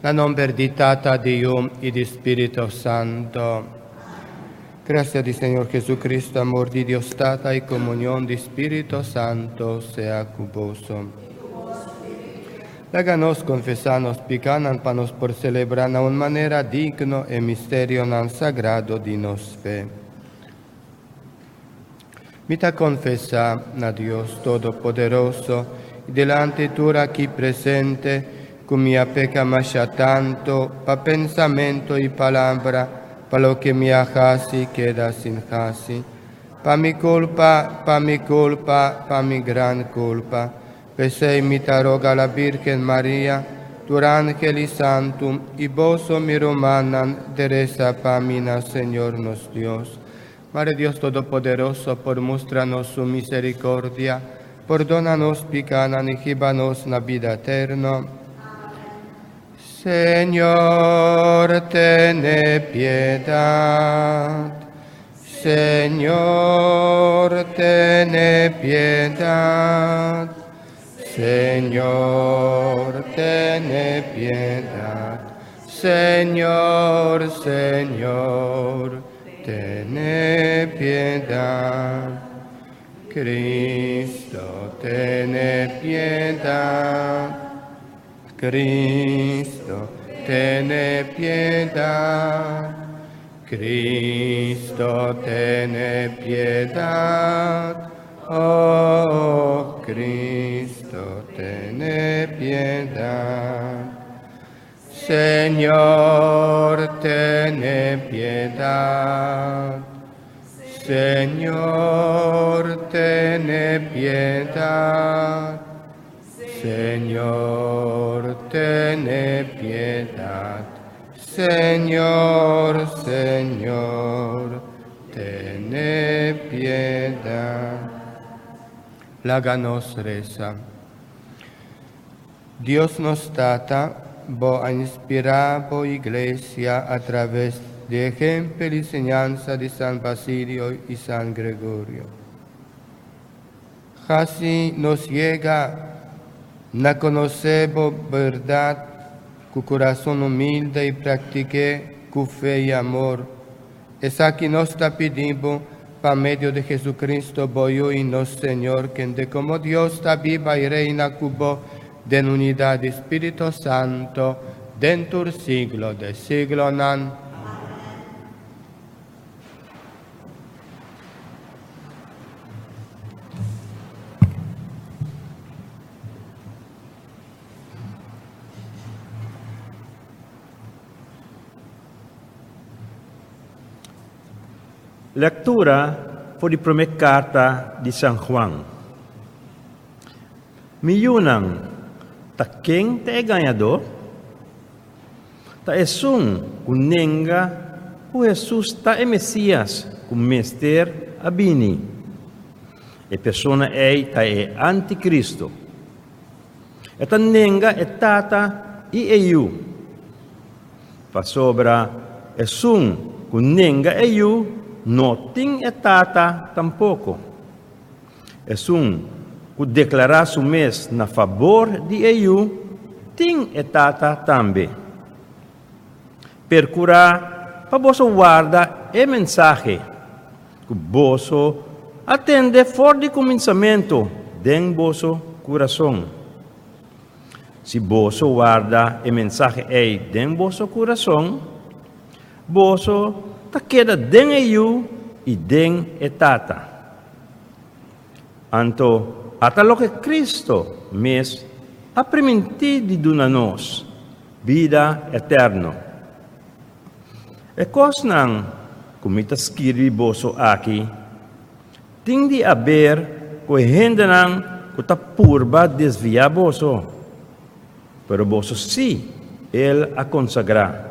la non perditata Dio e di Spirito Santo. Gracia di Señor Jesucristo, amor di Dios Tata y comunión di Spirito Santo sea cuboso. Láganos confesanos picanan panos por celebrar a una manera digno e misterio nan sagrado di nos fe. Mita confesa a Dios Todopoderoso y delante tu aquí presente, con mi peca masha tanto, pa pensamiento y palabra, pa lo que mi hasi queda sin hasi, pa mi culpa, pa mi gran culpa. Pesei mita roga la Virgen María, tur angeli santum, y vos mi romanan, deresa pamina, Señor nos Dios. Madre Dios Todopoderoso, por mostrarnos su misericordia, perdónanos picanan y jíbanos la vida eterna. Señor, ten piedad. Señor, ten piedad. Señor, ten piedad. Señor, Señor, ten piedad. Cristo, ten piedad. Cristo, ten piedad. Cristo, ten piedad. Oh, Cristo, ten piedad. Señor, ten piedad. Señor, ten piedad. Señor, ten piedad. Señor, Señor, ten piedad. Láganos reza. Dios nos trata, bo ha inspirado Iglesia a través de ejemplo y enseñanza de San Basilio y San Gregorio. Así nos llega a conocer verdad con corazón humilde y practique con fe y amor. Es aquí nos está pidiendo, por medio de Jesucristo, boyo y nos Señor, quien de como Dios está viva y reina cubo, de unidad de Espíritu Santo, dentro del siglo de siglo nan. Lectura por la primera carta de San Juan. Miyunang, ta king ta ganhador, ta esung kunenga, o Jesus ta é Messias, com mester abini. E persona ta é anticristo. E ta nenga é tata e eu. Pa sobra esung kunenga eu, no ting etata tampoco. Es que declarar su mes na favor de EU, ting etata tambe. Percura, pa boso guarda e mensaje, que boso atende for de começamento den boso coração. Se boso guarda e mensaje den boso coração, boso ta queda den eu e den etata. Anto, ata lo que Cristo mes ha permitido de donar-nos vida eterna. E cosnang, como está escrito boso aqui, tem de haver que gente nang que ta purba desviar boso. Pero boso sim, ele a consagrar.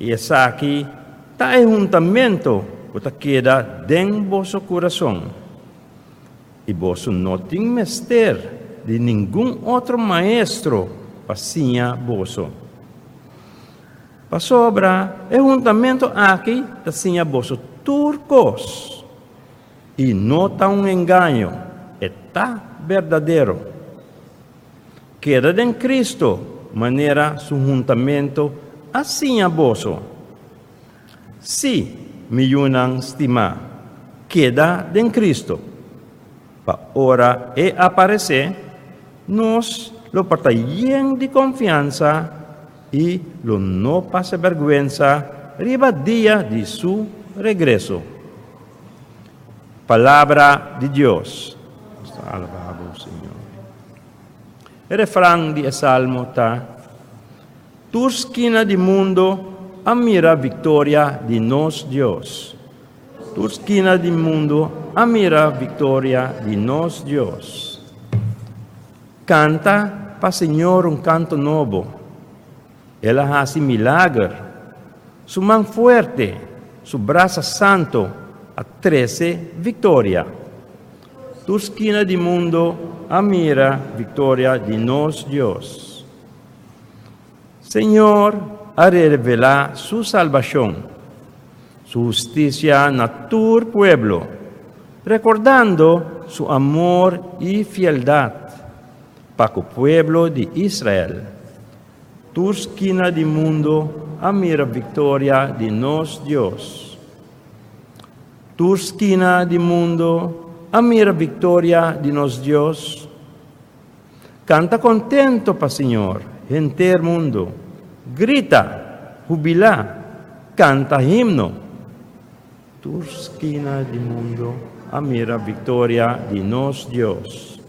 E essa aqui ta é juntamento que ta queda den vosso coração. E vosso não tem mester de nenhum outro maestro pasinha vosso. Pa sobra, é juntamento aqui ta sinha vosso turcos. E não tá engano, é tá verdadeiro. Queda den Cristo, manera su juntamiento assim aboso. Si mi yunang stima queda en Cristo, pa ora e aparece, nos lo partayen de confianza y lo no pase vergüenza riba día de su regreso. Palabra de Dios. Alabado, Señor. El refrán de Salmo ta: tu esquina de mundo amira victoria de nos Dios. Tu esquina de mundo amira victoria de nos Dios. Canta pa Señor un canto nuevo. Él hace milagro. Su mano fuerte, su brazo santo, a 13 victoria. Tu esquina de mundo amira victoria de nos Dios. Señor, ha revelado su salvación, su justicia na tu pueblo, recordando su amor y fieldad para el pueblo de Israel. Tu esquina de mundo amira victoria de nos Dios. Tu esquina de mundo amira victoria de nos Dios. Canta contento pa Señor, entero mundo. Grita, jubila, canta himno. Tu esquina de mundo amira victoria de nos Dios.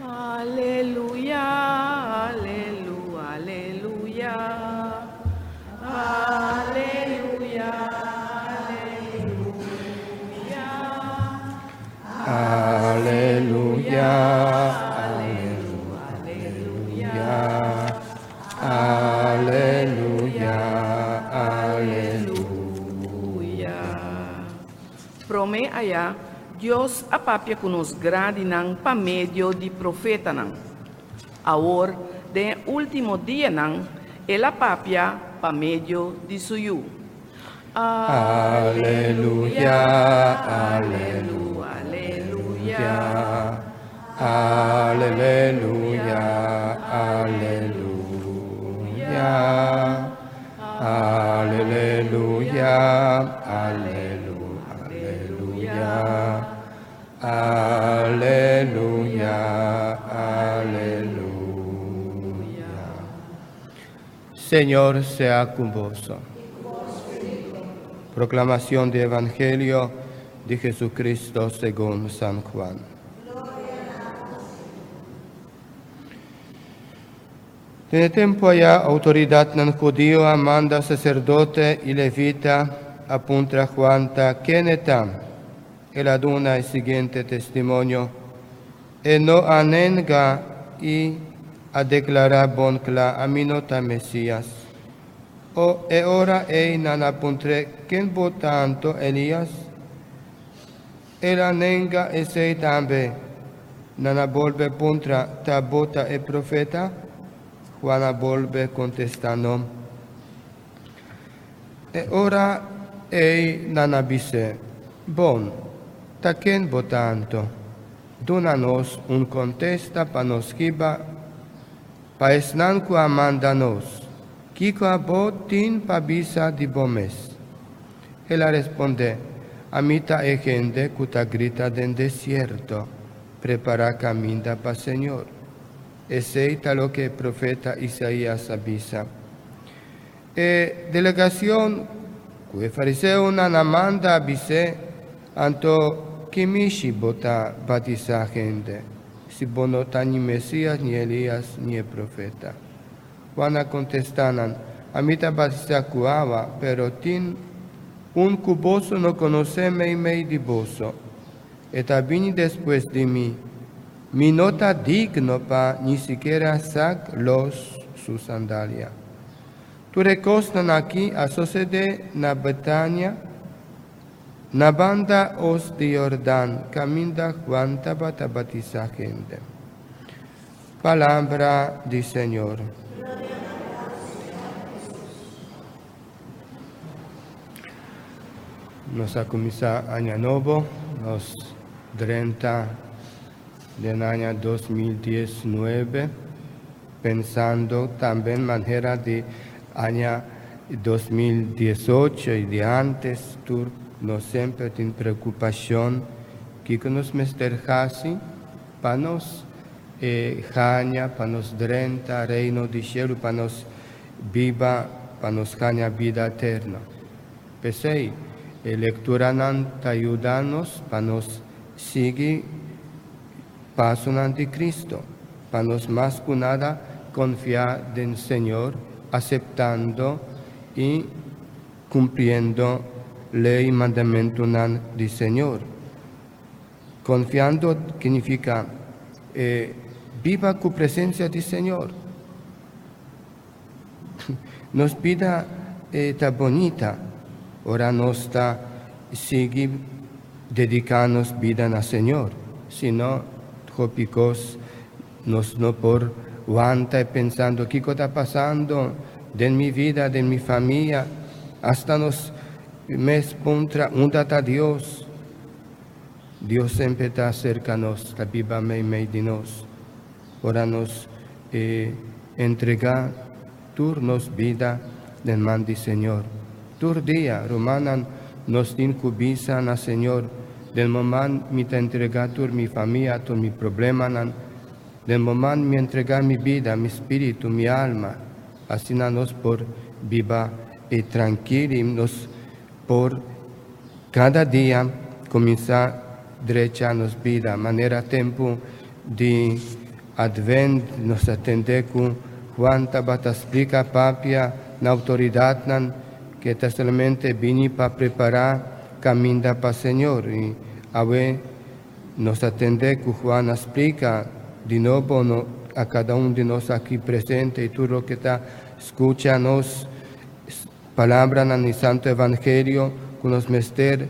Aleluya, aleluya, aleluya. Aleluya, aleluya. Aleluya, aleluya, aleluya, aleluya. Prome aya, Dios apapia kunos grande nang pa medio di profeta nang. Awor, de último dia nang, el apapia pa medio di suyu. Aleluya, aleluya, aleluya, aleluya, aleluya, aleluya, aleluya, aleluya. Señor sea con vos. Proclamación del Evangelio de Jesucristo según San Juan. En el tiempo allá, autoridad non judío manda sacerdote y levita apunta Juan ta kenetam. Él aduna el siguiente testimonio. E no anenga y a declarar bon cla aminota Mesías. O e ora ei nan apuntre ken tanto Elías. El anenga e sei tambe. Nana volve puntra tabota e profeta. Juana volve contestando. E ora ei nana bise. Bon, ta ken tanto. Donanos un contesta pa nos hiba. Pa esnanku amanda nos. Kiko abotin pa bisa di bomes. Ella responde, amita e gente cuta grita den desierto, prepara caminda pa Señor. Eseita lo que el profeta Isaías avisa. E delegación, que fariseo nanamanda avise, anto kimishi bota batiza gente, si bonota ni Mesías, ni Elías, ni el profeta. Juana contestanan, amita batiza cuava, pero tin un cuboso no conoce mei di boso, et abini después de mí, mi nota digno pa ni siquiera sac los su sandalia. Tu recostan aquí a sociedad na Betania, na banda os de Jordán, caminda Juan tabata batiza gente. Palabra del Señor. Nos ha comienzado año nuevo, los 30 del año 2019, pensando también manera de año 2018 y de antes, tú no siempre tienes preocupación que nos mesterjasi para nos ganha, para nos drenta reino de cielo, para nos viva, para nos ganha vida eterna. Pensei, lectura nan ayudanos para nos seguir paso de Cristo, para nos más que nada confiar en el Señor, aceptando y cumpliendo ley y mandamiento del Señor. Confiando significa viva con presencia del Señor. Nos vida está bonita, ahora nos está seguir dedicarnos vida al Señor, sino trópicos nos no por aguanta pensando qué está pasando en mi vida, en mi familia, hasta nos mes contra un a Dios. Dios siempre está cerca de nosotros, está viva de nosotros. Ahora nos entrega turnos vida del man del Señor. Tur día, Romanan nos incubizan al Señor. Del momento me te entrega mi familia, mi problema, del momento me entrega mi vida, mi espíritu, mi alma. Así nos por viva y tranquilos, por cada día comenzar derecha nos vida, manera tiempo de advent nos atende con Juan Tabata explica papia la autoridad que solamente vini para preparar camino para el Señor y a ver nos atende con Juan explica de nuevo a cada uno de nosotros aquí presente y tú lo que está escuchanos palabra en el Santo Evangelio con los mester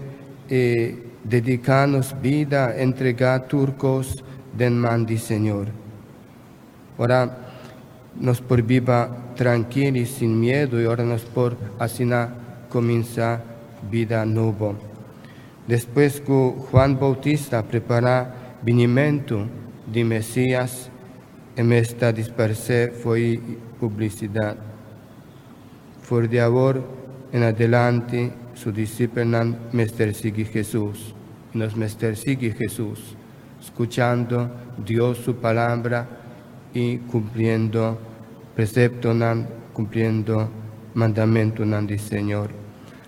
dedicarnos vida, entregar turcos del man del Señor. Ahora nos por viva tranquilos, sin miedo, y ahora nos por así comenzar vida nueva. Después que Juan Bautista prepara vinimiento de Mesías, en esta disperse fue publicidad. Por de ahora en adelante, su discípulo mester sigue Jesús. Y nos mester sigue Jesús, escuchando Dios su palabra y cumpliendo precepto, cumpliendo mandamiento del Señor.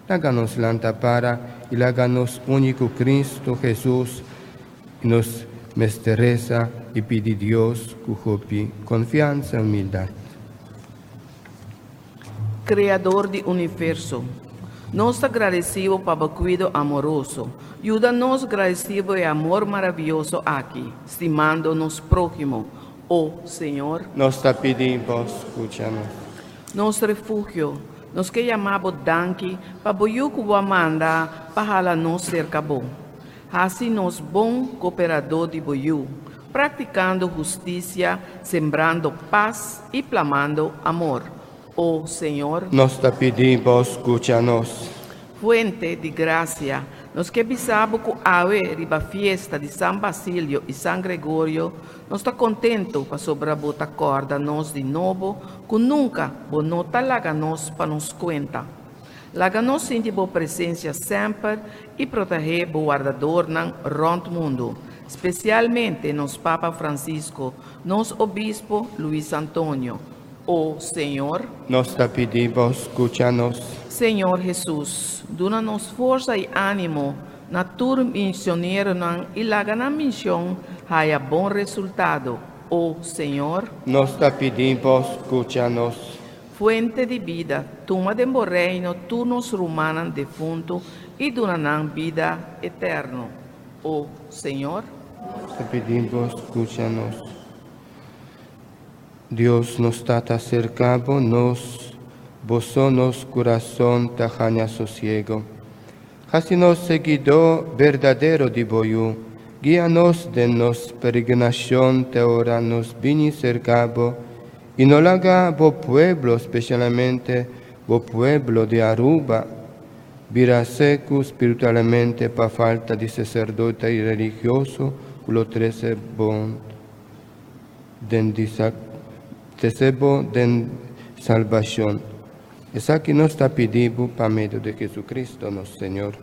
Háganos lanta para y háganos único Cristo Jesús y nos mestereza y pide Dios cujopi confianza y humildad. Criador do universo, nos agradecido para o cuidado amoroso. Ajuda-nos agradecido e amor maravilhoso aqui, estimando-nos próximo. Oh Senhor, Nos te pedimos, escúchanos. nos refúgio, nos que chamamos danke, para boiu que o manda para nos cerca bom. Assim nos bom cooperador de boiu, praticando justiça, sembrando paz e clamando amor. Oh Senhor, Nos te pedimos, escúchanos. fuente de graça, nos que bisabo com ave riba fiesta de São Basílio e São Gregório, nos está contento para sobrabota corda nos de novo, que nunca bonota laga nos para nos conta. Laga nos sente boa presença sempre e proteger o guardador nan rond mundo, especialmente nos Papa Francisco, nos Obispo Luiz Antônio. Oh Senhor, Nos te pedimos, escúchanos. Senhor Jesus, dona-nos força e ânimo na tur missioneiro e laga na missão haja bom resultado. Oh Senhor, Nos te pedimos, escúchanos. fuente de vida, toma de bom reino, tu nos rumanan defunto e dona-nos vida eterna. Oh Senhor, Te pedimos, escúchanos. Dios nos está acercado, vos nos corazón tajaña sosiego. Casi nos seguido verdadero de boyu, guíanos de nos peregrinación te ahora nos vini cercabo, y no haga vo pueblo, especialmente vo pueblo de Aruba, vira seco espiritualmente pa falta de sacerdote y religioso, culo bon den salvación. Es aquí nos está pidiendo para medio de Jesucristo, nuestro Señor.